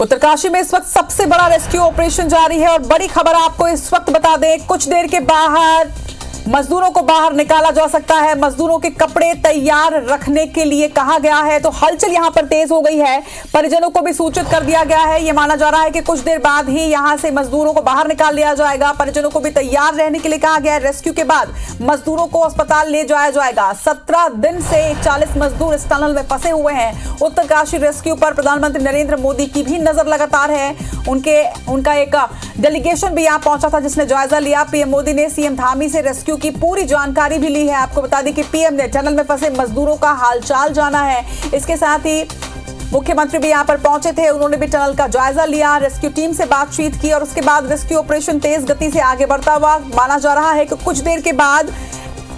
उत्तरकाशी में इस वक्त सबसे बड़ा रेस्क्यू ऑपरेशन जारी है और बड़ी खबर आपको इस वक्त बता दें, कुछ देर के बाहर मजदूरों को बाहर निकाला जा सकता है। मजदूरों के कपड़े तैयार रखने के लिए कहा गया है, तो हलचल यहां पर तेज हो गई है। परिजनों को भी सूचित कर दिया गया है। यह माना जा रहा है कि कुछ देर बाद ही यहां से मजदूरों को बाहर निकाल लिया जाएगा। परिजनों को भी तैयार रहने के लिए कहा गया है। रेस्क्यू के बाद मजदूरों को अस्पताल ले जाया जाएगा। 17 दिन से 40 मजदूर इस टनल में फंसे हुए हैं। उत्तरकाशी रेस्क्यू पर प्रधानमंत्री नरेंद्र मोदी की भी नजर लगातार है। उनका एक डेलीगेशन भी यहां पहुंचा था जिसने जायजा लिया। पीएम मोदी ने सीएम धामी से रेस्क्यू की पूरी जानकारी भी ली है। आपको बता दें कि पीएम ने टनल में फंसे मजदूरों का हालचाल जाना है। इसके साथ ही मुख्यमंत्री भी यहां पर पहुंचे थे। उन्होंने भी टनल का जायजा लिया, रेस्क्यू टीम से बातचीत की और उसके बाद रेस्क्यू ऑपरेशन तेज गति से आगे बढ़ता हुआ माना जा रहा है कि कुछ देर के बाद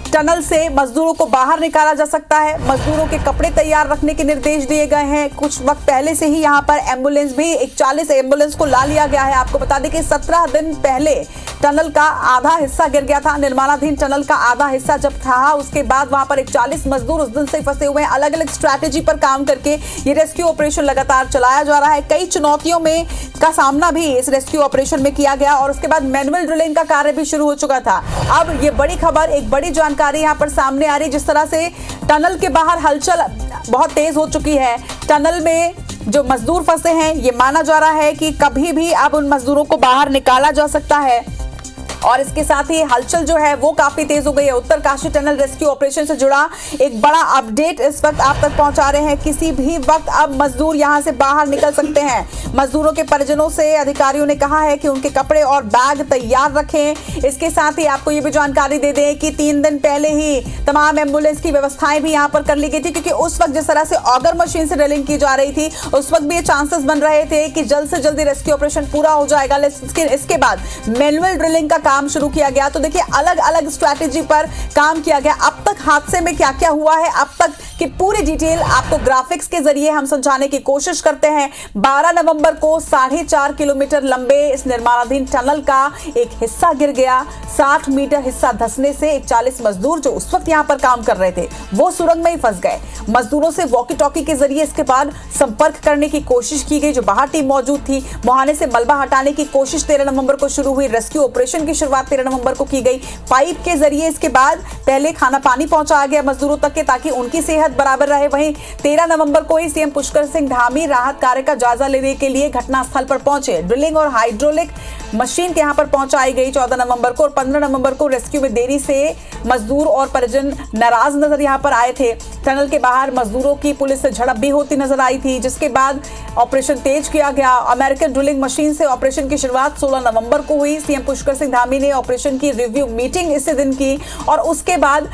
टनल से मजदूरों को बाहर निकाला जा सकता है। मजदूरों के कपड़े तैयार रखने के निर्देश दिए गए हैं। कुछ वक्त पहले से ही यहां पर एम्बुलेंस भी 41 एम्बुलेंस को ला लिया गया है। आपको बता दें कि 17 दिन पहले टनल का आधा हिस्सा गिर गया था। निर्माणाधीन टनल का आधा हिस्सा जब था, उसके बाद वहां पर 41 मजदूर उस दिन से फंसे हुए हैं। अलग अलग स्ट्रैटेजी पर काम करके ये रेस्क्यू ऑपरेशन लगातार चलाया जा रहा है। कई चुनौतियों में का सामना भी इस रेस्क्यू ऑपरेशन में किया गया और उसके बाद मैनुअल ड्रिलिंग का कार्य भी शुरू हो चुका था। अब ये बड़ी खबर, एक बड़ी जानकारी यहां पर सामने आ रही, जिस तरह से टनल के बाहर हलचल बहुत तेज हो चुकी है। टनल में जो मजदूर फंसे हैं, ये माना जा रहा है कि कभी भी अब उन मजदूरों को बाहर निकाला जा सकता है और इसके साथ ही हलचल जो है वो काफी तेज हो गई है। उत्तरकाशी टनल रेस्क्यू ऑपरेशन से जुड़ा एक बड़ा अपडेट इस वक्त आप तक पहुंचा रहे हैं। किसी भी वक्त अब मजदूर यहां से बाहर निकल सकते हैं। मजदूरों के परिजनों से अधिकारियों ने कहा है कि उनके कपड़े और बैग तैयार रखें। इसके साथ ही आपको ये भी जानकारी दे दें कि 3 दिन पहले ही तमाम एम्बुलेंस की व्यवस्थाएं भी यहां पर कर ली गई थी, क्योंकि उस वक्त जिस तरह से ऑगर मशीन से ड्रिलिंग की जा रही थी, उस वक्त भी ये चांसेस बन रहे थे कि जल्द से जल्द रेस्क्यू ऑपरेशन पूरा हो जाएगा। लेकिन इसके बाद मैनुअल ड्रिलिंग का काम शुरू किया गया। तो देखिए, अलग अलग स्ट्रैटेजी पर काम किया गया। अब तक हादसे में क्या क्या हुआ है, अब तक की पूरी डिटेल आपको ग्राफिक्स के जरिए हम समझाने की कोशिश करते हैं। 12 नवंबर को 4.5 किलोमीटर लंबे इस निर्माणाधीन टनल का एक हिस्सा गिर गया। 60 मीटर हिस्सा धंसने से 41 मजदूर जो उस वक्त यहां पर काम कर रहे थे वो सुरंग में ही फंस गए। मजदूरों से वॉकी टॉकी के जरिए इसके बाद संपर्क करने की कोशिश की गई। जो बाहर टीम मौजूद थी, मुहाने से मलबा हटाने की कोशिश 13 नवंबर को शुरू हुई। रेस्क्यू ऑपरेशन की शुरुआत 13 नवंबर को की गई। पाइप के जरिए इसके बाद पहले खाना पानी पहुंचाया गया मजदूरों तक के, ताकि उनकी सेहत बराबर रहे। वहीं 13 नवंबर को ही सीएम पुष्कर सिंह धामी राहत कार्य का जायजा लेने के लिए घटनास्थल पर पहुंचे। ड्रिलिंग और हाइड्रोलिक मशीन के यहां पर पहुंचाई गई 14 नवंबर को और 15 नवंबर को रेस्क्यू में देरी से मजदूर और परिजन नाराज नजर यहां पर आए थे। टनल के बाहर मजदूरों की पुलिस से झड़प भी होती नजर आई थी, जिसके बाद ऑपरेशन तेज किया गया। अमेरिकन ड्रिलिंग मशीन से ऑपरेशन की शुरुआत 16 नवंबर को हुई। सीएम पुष्कर सिंह धामी ने ऑपरेशन की रिव्यू मीटिंग इसी दिन की और उसके बाद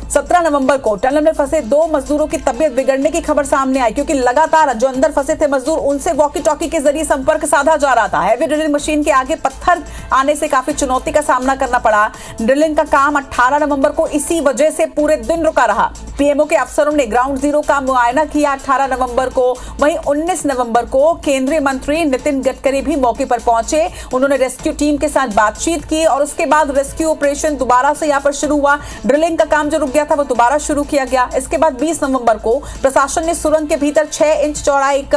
17 नवंबर को टनल में फंसे 2 मजदूरों की तबीयत बिगड़ने की खबर सामने आई, क्योंकि लगातार जो अंदर फंसे थे मजदूर, उनसे वॉकी टॉकी के जरिए संपर्क साधा जा रहा था। हैवी ड्रिलिंग मशीन के आगे पत्थर आने से काफी चुनौती का सामना करना पड़ा। ड्रिलिंग का काम 18 नवंबर को इसी वजह से पूरे दिन रुका रहा। पीएमओ के अफसरों ने ग्राउंड जीरो का मुआयना किया 18 नवंबर को। वहीं 19 नवंबर को केंद्रीय मंत्री नितिन गडकरी भी मौके पर पहुंचे। उन्होंने रेस्क्यू टीम के साथ बातचीत की और उसके बाद रेस्क्यू ऑपरेशन दोबारा से यहां पर शुरू हुआ। ड्रिलिंग का काम जो रुक गया था वो दोबारा शुरू किया गया। इसके बाद 20 नवंबर को प्रशासन ने सुरंग के भीतर 6 इंच चौड़ा एक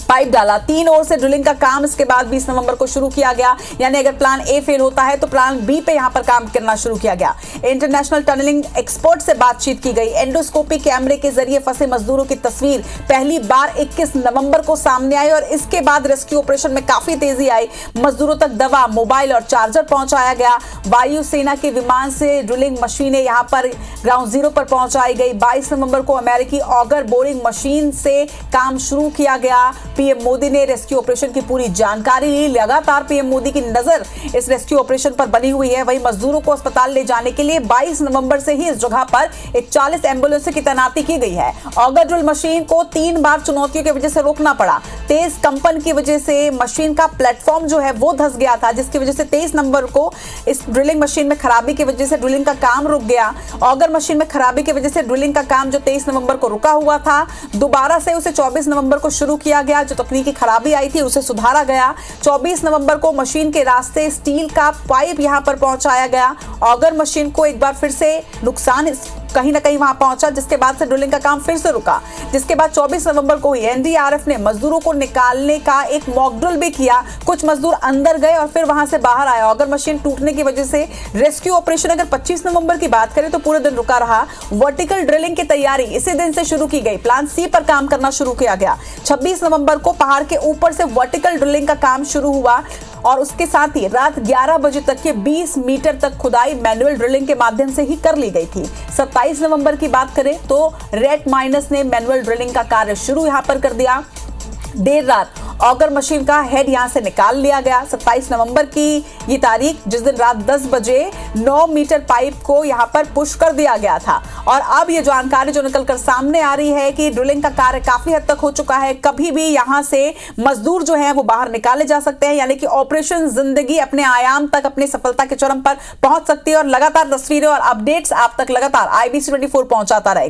पाइप डाला। 3 ओर से ड्रिलिंग का काम इसके बाद 20 नवंबर को शुरू किया गया। यानी अगर प्लान ए फेल होता है तो प्लान बी पे यहां पर काम करना शुरू किया गया। इंटरनेशनल टनलिंग एक्सपर्ट से बातचीत की गई। एंडोस्कोपी कैमरे के जरिए फंसे मजदूरों की तस्वीर पहली बार 21 नवंबर को सामने आई और इसके बाद रेस्क्यू ऑपरेशन में काफी तेजी आई। मजदूरों तक दवा, मोबाइल और चार्जर पहुंचाया गया। वायुसेना के विमान से ड्रिलिंग मशीनें यहां पर ग्राउंड जीरो पर पहुंचाई गई। 22 नवंबर को अमेरिकी ऑगर बोरिंग मशीन से काम शुरू किया गया। पीएम मोदी ने रेस्क्यू ऑपरेशन की पूरी जानकारी ली। लगातार पीएम मोदी की नजर इस रेस्क्यू ऑपरेशन पर बनी हुई है। वहीं मजदूरों को अस्पताल ले जाने के लिए 22 नवंबर से ही इस जगह पर 41 एम्बुलेंस की तैनाती की गई है। ऑगर ड्रिल मशीन को 3 बार चुनौतियों की वजह से रोकना पड़ा। तेज कंपन की वजह से मशीन का प्लेटफॉर्म जो है वो धंस गया था, जिसकी वजह से 23 नवंबर को इस ड्रिलिंग मशीन में खराबी की वजह से ड्रिलिंग का काम रुक गया। ऑगर मशीन में खराबी की वजह से ड्रिलिंग का काम जो 23 नवंबर को रुका हुआ था, दोबारा से उसे 24 नवंबर को शुरू किया गया। जो तकनीकी खराबी आई थी उसे सुधारा गया। 24 नवंबर को मशीन के रास्ते स्टील का पाइप यहां पर पहुंचाया गया। ऑगर मशीन को एक बार फिर से नुकसान कहीं ना कहीं वहां पहुंचा, जिसके बाद से ड्रिलिंग का काम फिर से रुका। जिसके बाद 24 नवंबर को ही एनडीआरएफ ने मजदूरों को निकालने का एक मॉक ड्रिल भी किया। कुछ मजदूर अंदर गए और फिर वहां से बाहर आए। ऑगर मशीन टूटने की वजह से रेस्क्यू ऑपरेशन अगर 25 नवंबर की बात करें तो पूरे दिन रुका रहा। वर्टिकल ड्रिलिंग की तैयारी इसी दिन से शुरू की गई। प्लान सी पर काम करना शुरू किया गया। 26 नवंबर को पहाड़ के ऊपर से वर्टिकल ड्रिलिंग का काम शुरू हुआ और उसके साथ ही रात 11 बजे तक के 20 मीटर तक खुदाई मैनुअल ड्रिलिंग के माध्यम से ही कर ली गई थी। 27 नवंबर की बात करें तो रेड माइनस ने मैनुअल ड्रिलिंग का कार्य शुरू यहां पर कर दिया। देर रात ऑगर मशीन का हेड यहां से निकाल लिया गया। 27 नवंबर की ये तारीख, जिस दिन रात 10 बजे 9 मीटर पाइप को यहां पर पुश कर दिया गया था। और अब ये जानकारी जो निकलकर सामने आ रही है कि ड्रिलिंग का कार्य काफी हद तक हो चुका है। कभी भी यहां से मजदूर जो है वो बाहर निकाले जा सकते हैं, यानी कि ऑपरेशन जिंदगी अपने आयाम तक, अपनी सफलता के चरम पर पहुंच सकती है। और लगातार तस्वीरें और अपडेट्स आप तक लगातार IBC 24 पहुंचाता रहेगा।